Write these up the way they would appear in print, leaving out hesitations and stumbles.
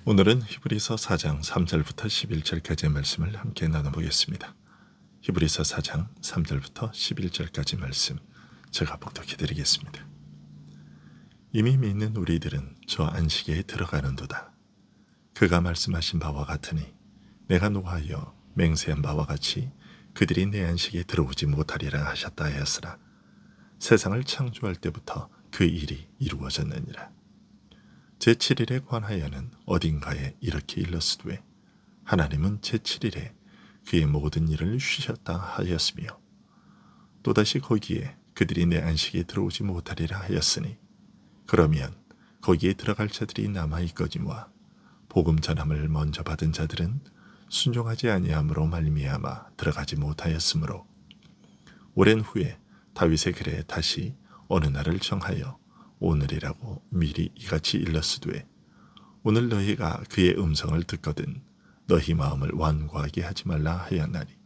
오늘은 히브리서 4장 3절부터 11절까지의 말씀을 함께 나눠보겠습니다. 히브리서 4장 3절부터 11절까지 말씀 제가 복독해 드리겠습니다. 이미 믿는 우리들은 저 안식에 들어가는도다. 그가 말씀하신 바와 같으니 내가 노하여 맹세한 바와 같이 그들이 내 안식에 들어오지 못하리라 하셨다 하였으나 세상을 창조할 때부터 그 일이 이루어졌느니라. 제7일에 관하여는 어딘가에 이렇게 일렀으되 하나님은 제7일에 그의 모든 일을 쉬셨다 하였으며 또다시 거기에 그들이 내 안식에 들어오지 못하리라 하였으니 그러면 거기에 들어갈 자들이 남아있거니와 복음 전함을 먼저 받은 자들은 순종하지 아니함으로 말미암아 들어가지 못하였으므로 오랜 후에 다윗의 글에 다시 어느 날을 정하여 오늘이라고 미리 이같이 일렀으되 오늘 너희가 그의 음성을 듣거든 너희 마음을 완고하게 하지 말라 하였나니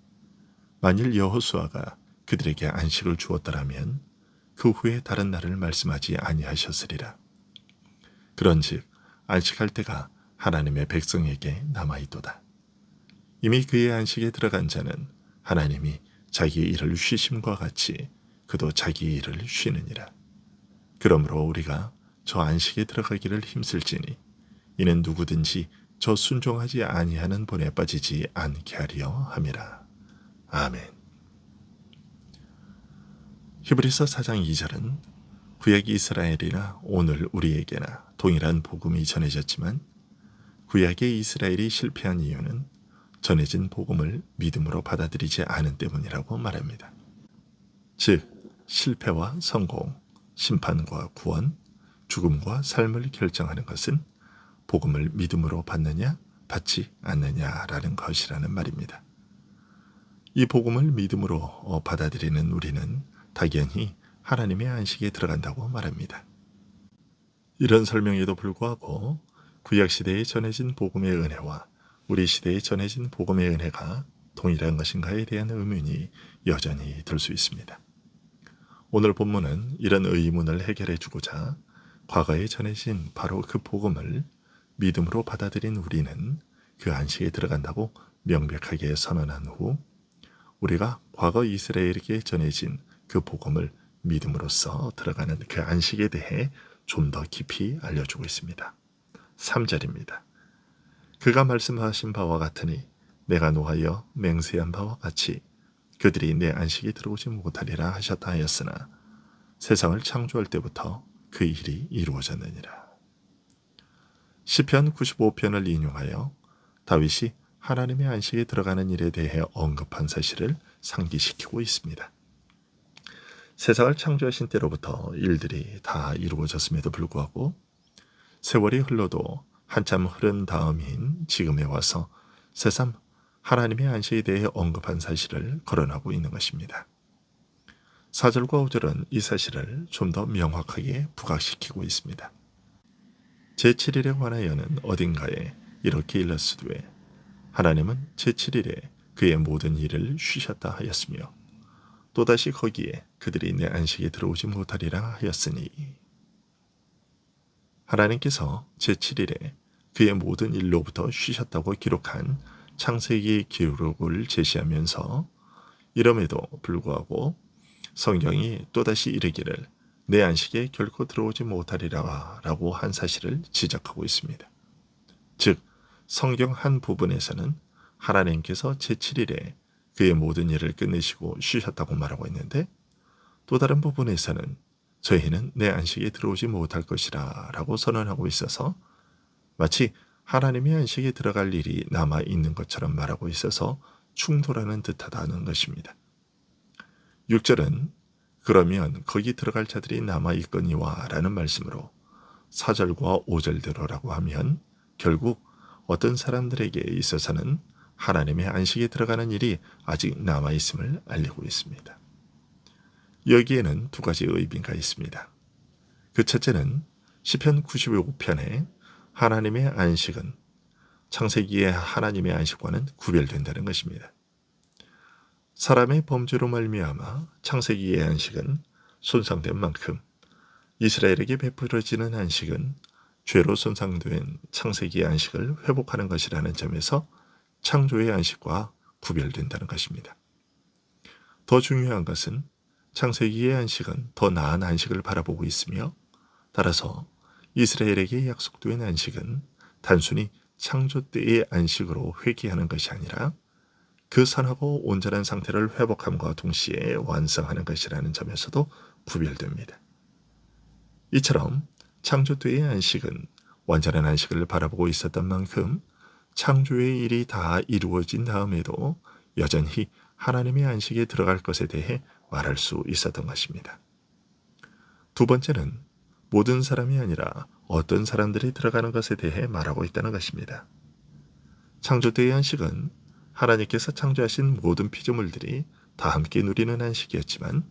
만일 여호수아가 그들에게 안식을 주었더라면 그 후에 다른 날을 말씀하지 아니하셨으리라. 그런즉 안식할 때가 하나님의 백성에게 남아있도다. 이미 그의 안식에 들어간 자는 하나님이 자기의 일을 쉬심과 같이 그도 자기의 일을 쉬느니라. 그러므로 우리가 저 안식에 들어가기를 힘쓸지니 이는 누구든지 저 순종하지 아니하는 본에 빠지지 않게 하려 함이라. 아멘. 히브리서 4장 2절은 구약 이스라엘이나 오늘 우리에게나 동일한 복음이 전해졌지만 구약의 이스라엘이 실패한 이유는 전해진 복음을 믿음으로 받아들이지 않은 때문이라고 말합니다. 즉 실패와 성공, 심판과 구원, 죽음과 삶을 결정하는 것은 복음을 믿음으로 받느냐 받지 않느냐라는 것이라는 말입니다. 이 복음을 믿음으로 받아들이는 우리는 당연히 하나님의 안식에 들어간다고 말합니다. 이런 설명에도 불구하고 구약시대에 전해진 복음의 은혜와 우리 시대에 전해진 복음의 은혜가 동일한 것인가에 대한 의문이 여전히 들 수 있습니다. 오늘 본문은 이런 의문을 해결해 주고자 과거에 전해진 바로 그 복음을 믿음으로 받아들인 우리는 그 안식에 들어간다고 명백하게 선언한 후 우리가 과거 이스라엘에게 전해진 그 복음을 믿음으로써 들어가는 그 안식에 대해 좀 더 깊이 알려주고 있습니다. 3절입니다. 그가 말씀하신 바와 같으니 내가 노하여 맹세한 바와 같이 그들이 내 안식에 들어오지 못하리라 하셨다 하였으나 세상을 창조할 때부터 그 일이 이루어졌느니라. 시편 95편을 인용하여 다윗이 하나님의 안식에 들어가는 일에 대해 언급한 사실을 상기시키고 있습니다. 세상을 창조하신 때로부터 일들이 다 이루어졌음에도 불구하고 세월이 흘러도 한참 흐른 다음인 지금에 와서 새삼 하나님의 안식에 대해 언급한 사실을 거론하고 있는 것입니다. 4절과 5절은 이 사실을 좀 더 명확하게 부각시키고 있습니다. 제7일에 관하여는 어딘가에 이렇게 일렀으되 하나님은 제7일에 그의 모든 일을 쉬셨다 하였으며 또다시 거기에 그들이 내 안식에 들어오지 못하리라 하였으니 하나님께서 제7일에 그의 모든 일로부터 쉬셨다고 기록한 창세기 기록을 제시하면서 이럼에도 불구하고 성경이 또다시 이르기를 내 안식에 결코 들어오지 못하리라 라고 한 사실을 지적하고 있습니다. 즉 성경 한 부분에서는 하나님께서 제7일에 그의 모든 일을 끝내시고 쉬셨다고 말하고 있는데 또 다른 부분에서는 저희는 내 안식에 들어오지 못할 것이라 라고 선언하고 있어서 마치 하나님의 안식에 들어갈 일이 남아있는 것처럼 말하고 있어서 충돌하는 듯하다는 것입니다. 6절은 그러면 거기 들어갈 자들이 남아있거니와 라는 말씀으로 4절과 5절대로라고 하면 결국 어떤 사람들에게 있어서는 하나님의 안식에 들어가는 일이 아직 남아있음을 알리고 있습니다. 여기에는 두 가지 의미가 있습니다. 그 첫째는 시편 95편에 하나님의 안식은 창세기의 하나님의 안식과는 구별된다는 것입니다. 사람의 범죄로 말미암아 창세기의 안식은 손상된 만큼 이스라엘에게 베풀어지는 안식은 죄로 손상된 창세기의 안식을 회복하는 것이라는 점에서 창조의 안식과 구별된다는 것입니다. 더 중요한 것은 창세기의 안식은 더 나은 안식을 바라보고 있으며, 따라서 이스라엘에게 약속된 안식은 단순히 창조 때의 안식으로 회귀하는 것이 아니라 그 선하고 온전한 상태를 회복함과 동시에 완성하는 것이라는 점에서도 구별됩니다. 이처럼 창조 때의 안식은 완전한 안식을 바라보고 있었던 만큼 창조의 일이 다 이루어진 다음에도 여전히 하나님의 안식에 들어갈 것에 대해 말할 수 있었던 것입니다. 두 번째는 모든 사람이 아니라 어떤 사람들이 들어가는 것에 대해 말하고 있다는 것입니다. 창조 때의 안식은 하나님께서 창조하신 모든 피조물들이 다 함께 누리는 안식이었지만,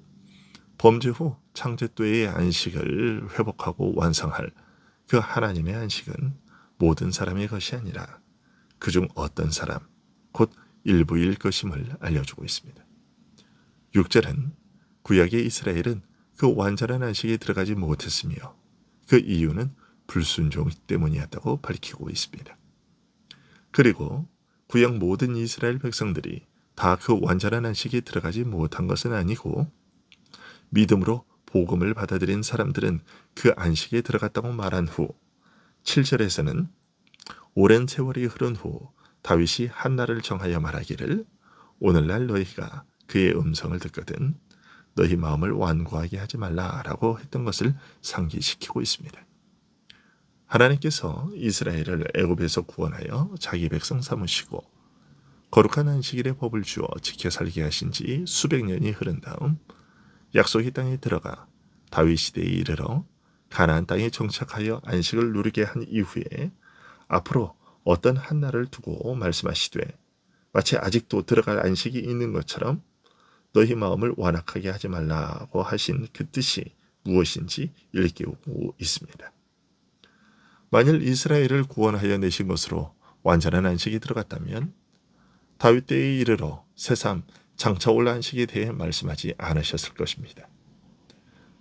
범죄 후 창조 때의 안식을 회복하고 완성할 그 하나님의 안식은 모든 사람의 것이 아니라 그중 어떤 사람, 곧 일부일 것임을 알려주고 있습니다. 6절은 구약의 이스라엘은 그 완전한 안식에 들어가지 못했으며 그 이유는 불순종 때문이었다고 밝히고 있습니다. 그리고 구약 모든 이스라엘 백성들이 다 그 완전한 안식에 들어가지 못한 것은 아니고, 믿음으로 복음을 받아들인 사람들은 그 안식에 들어갔다고 말한 후 7절에서는 오랜 세월이 흐른 후 다윗이 한날을 정하여 말하기를 오늘날 너희가 그의 음성을 듣거든 너희 마음을 완고하게 하지 말라라고 했던 것을 상기시키고 있습니다. 하나님께서 이스라엘을 애굽에서 구원하여 자기 백성 삼으시고 거룩한 안식일의 법을 주어 지켜 살게 하신 지 수백 년이 흐른 다음 약속의 땅에 들어가 다윗 시대에 이르러 가나안 땅에 정착하여 안식을 누리게 한 이후에 앞으로 어떤 한 날을 두고 말씀하시되 마치 아직도 들어갈 안식이 있는 것처럼 너희 마음을 완악하게 하지 말라고 하신 그 뜻이 무엇인지 일깨우고 있습니다. 만일 이스라엘을 구원하여 내신 것으로 완전한 안식이 들어갔다면 다윗 때에 이르러 새삼 장차 올 안식에 대해 말씀하지 않으셨을 것입니다.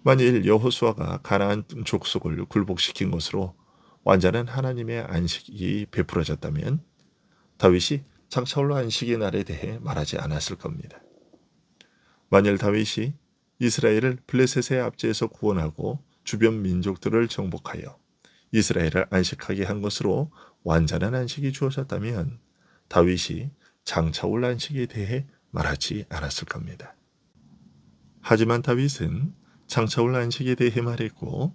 만일 여호수아가 가나안 족속을 굴복시킨 것으로 완전한 하나님의 안식이 베풀어졌다면 다윗이 장차 올 안식의 날에 대해 말하지 않았을 겁니다. 만일 다윗이 이스라엘을 블레셋의 압제에서 구원하고 주변 민족들을 정복하여 이스라엘을 안식하게 한 것으로 완전한 안식이 주어졌다면 다윗이 장차 올 안식에 대해 말하지 않았을 겁니다. 하지만 다윗은 장차 올 안식에 대해 말했고,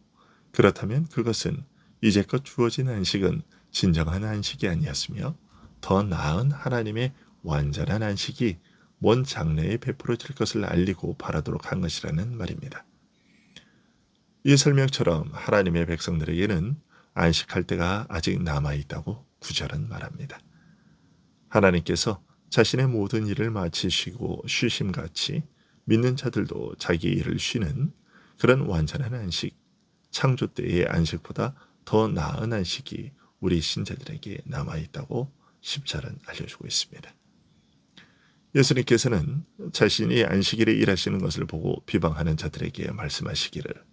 그렇다면 그것은 이제껏 주어진 안식은 진정한 안식이 아니었으며 더 나은 하나님의 완전한 안식이 먼 장래에 베풀어질 것을 알리고 바라도록 한 것이라는 말입니다. 이 설명처럼 하나님의 백성들에게는 안식할 때가 아직 남아있다고 9절은 말합니다. 하나님께서 자신의 모든 일을 마치시고 쉬심같이 믿는 자들도 자기 일을 쉬는 그런 완전한 안식, 창조 때의 안식보다 더 나은 안식이 우리 신자들에게 남아있다고 10절은 알려주고 있습니다. 예수님께서는 자신이 안식일에 일하시는 것을 보고 비방하는 자들에게 말씀하시기를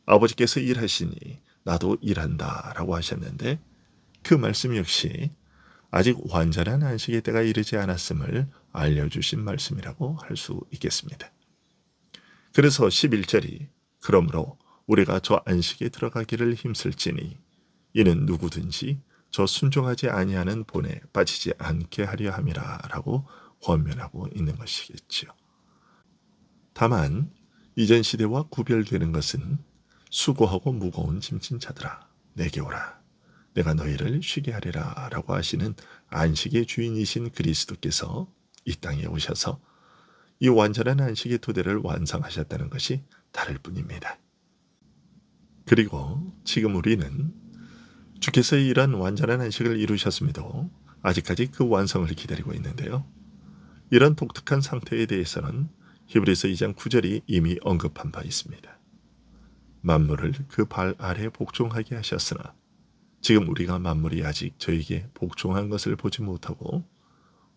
아버지께서 일하시니 나도 일한다 라고 하셨는데, 그 말씀 역시 아직 완전한 안식의 때가 이르지 않았음을 알려주신 말씀이라고 할 수 있겠습니다. 그래서 11절이 그러므로 우리가 저 안식에 들어가기를 힘쓸지니 이는 누구든지 저 순종하지 아니하는 본에 빠지지 않게 하려 함이라 라고 권면하고 있는 것이겠지요. 다만 이전 시대와 구별되는 것은 수고하고 무거운 짐진 자들아 내게 오라 내가 너희를 쉬게 하리라 라고 하시는 안식의 주인이신 그리스도께서 이 땅에 오셔서 이 완전한 안식의 토대를 완성하셨다는 것이 다를 뿐입니다. 그리고 지금 우리는 주께서 이런 완전한 안식을 이루셨음에도 아직까지 그 완성을 기다리고 있는데요. 이런 독특한 상태에 대해서는 히브리서 2장 9절이 이미 언급한 바 있습니다. 만물을 그 발 아래 복종하게 하셨으나 지금 우리가 만물이 아직 저에게 복종한 것을 보지 못하고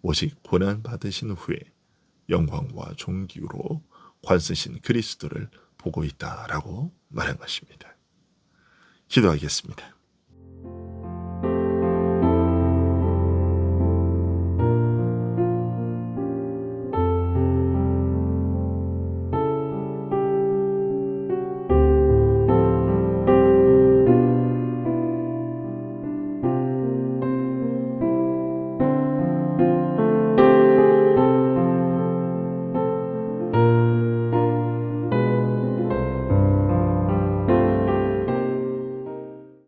오직 고난 받으신 후에 영광과 존귀로 관쓰신 그리스도를 보고 있다라고 말한 것입니다. 기도하겠습니다.